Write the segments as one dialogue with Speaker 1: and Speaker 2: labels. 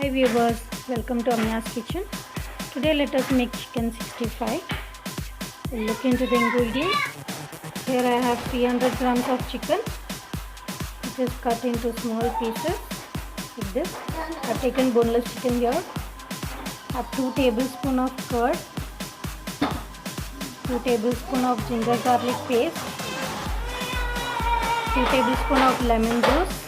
Speaker 1: Hi viewers, welcome to Amna's kitchen. Today let us make chicken 65. We'll look into the ingredients. Here I have 300 grams of chicken. It is cut into small pieces like this. I have taken boneless chicken here. I have 2 tablespoons of curd, 2 tablespoons of ginger garlic paste, 2 tablespoons of lemon juice,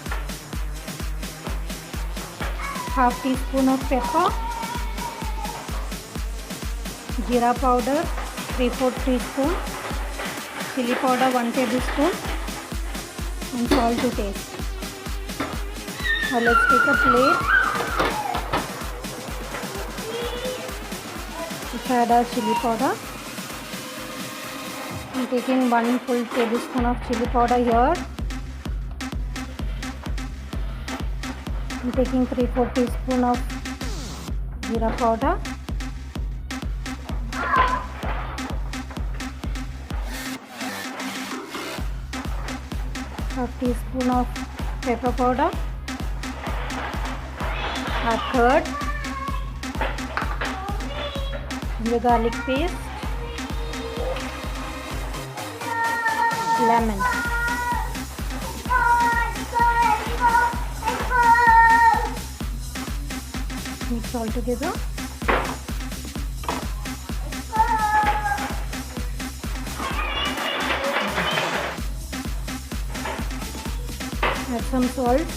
Speaker 1: half teaspoon of pepper, jeera powder 3/4 teaspoon, chili powder 1 tablespoon and salt to taste. Now let's take a plate. Let's add our chili powder. I'm taking 1 full tablespoon of chili powder here. I'm taking 3/4 teaspoon of jeera powder, half teaspoon of pepper powder, our curd, ginger garlic paste, lemon. Mix all together. Add some salt.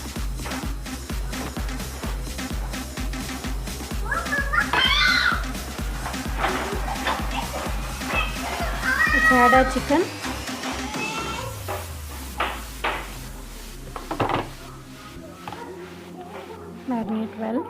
Speaker 1: Let's add our chicken. Marinate well.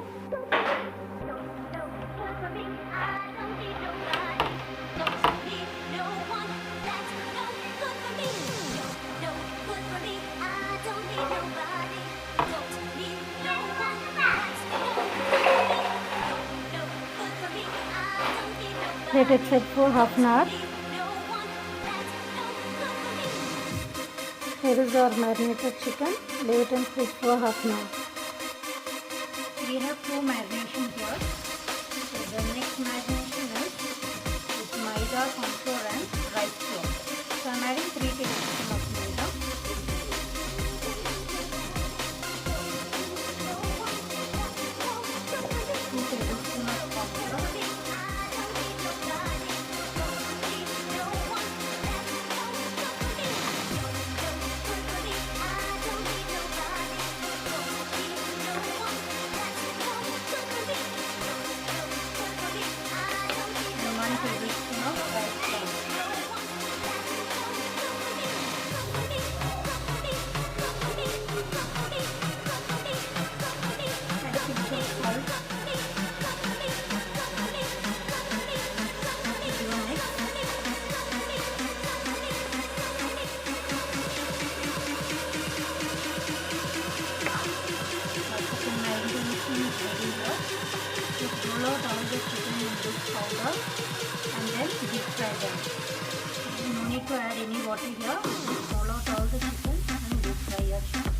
Speaker 1: Let it set for half an hour. Here is our marinated chicken. Lay it in fridge for half an hour. We have 2 marinations here. So the next marination is maida, corn flour and rice flour. So I am adding 3 tablespoons of maida. 2 tablespoons of corn flour. Roll out all the chicken in this powder and then deep fry them. No need to add any water here. Just roll out all the chicken and deep fry your chicken.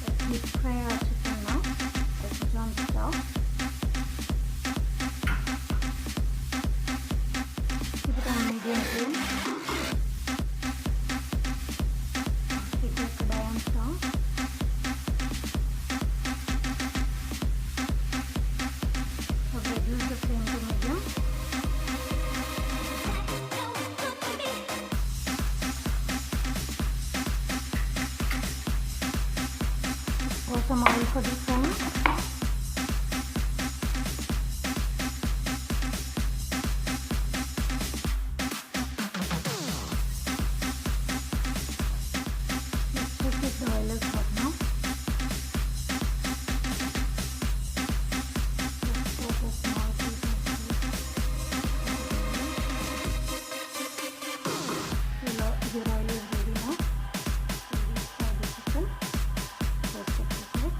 Speaker 1: Let's deep fry our chicken now. This is on the stove. Keep it on medium flame. Keep it kadai on stove. Reduce the flame to medium. Pour some oil for this one. Let's check if the oil is hot now. Your oil is ready now. Fry the chicken. Just a second.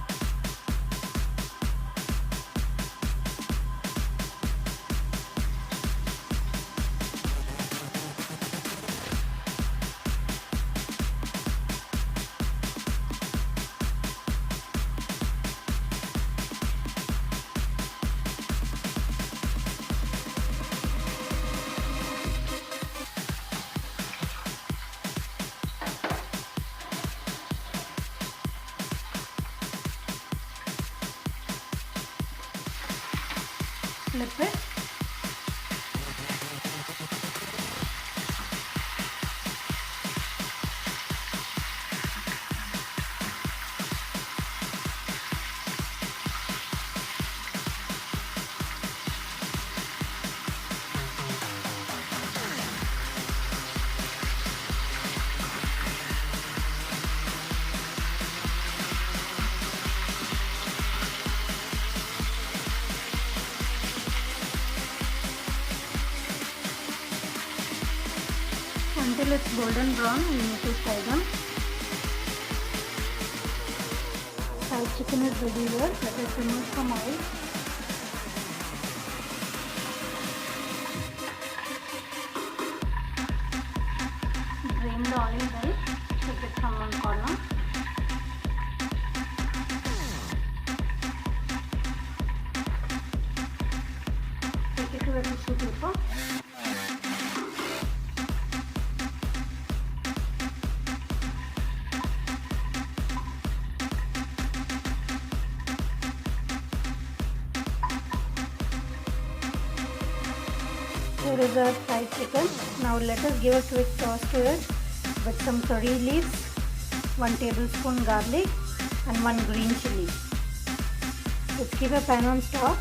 Speaker 1: Flip it. Until it's golden brown, we need to fry them. Fried chicken is ready here. Let us remove some oil. Drain the olive oil. Take it from one corner. Take it to a tissue paper. Here is our fried chicken. Now let us give a quick toss to it with some curry leaves, 1 tablespoon garlic and 1 green chili. Let's keep a pan on stove.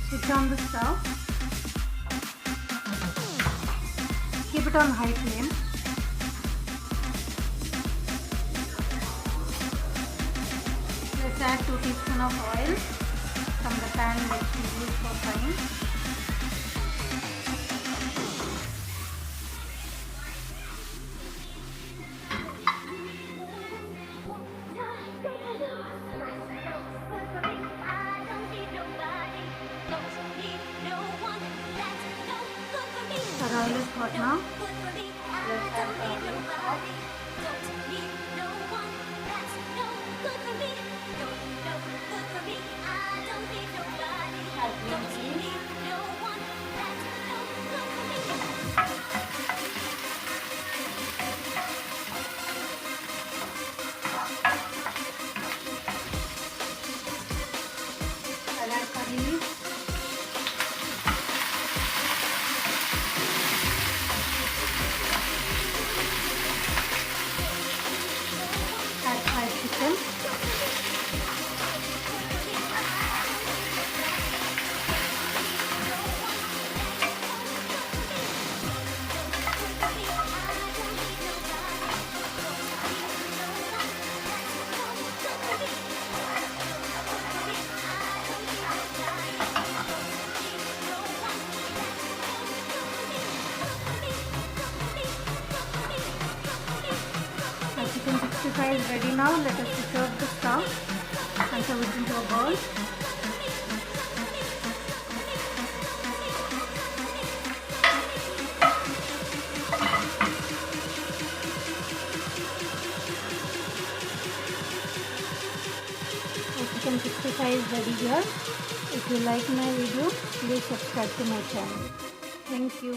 Speaker 1: Switch on the stove. Keep it on high flame. Let's add 2 teaspoons of oil from the pan which we use for frying. Our oil is hot now. Let's add the olive oil. Add green chili. I'll add curry leaves. Add fried chicken. Chicken 65 is ready now. Let us switch off the stove and serve it into a bowl. Our chicken 65 is ready here. If you like my video, please subscribe to my channel. Thank you.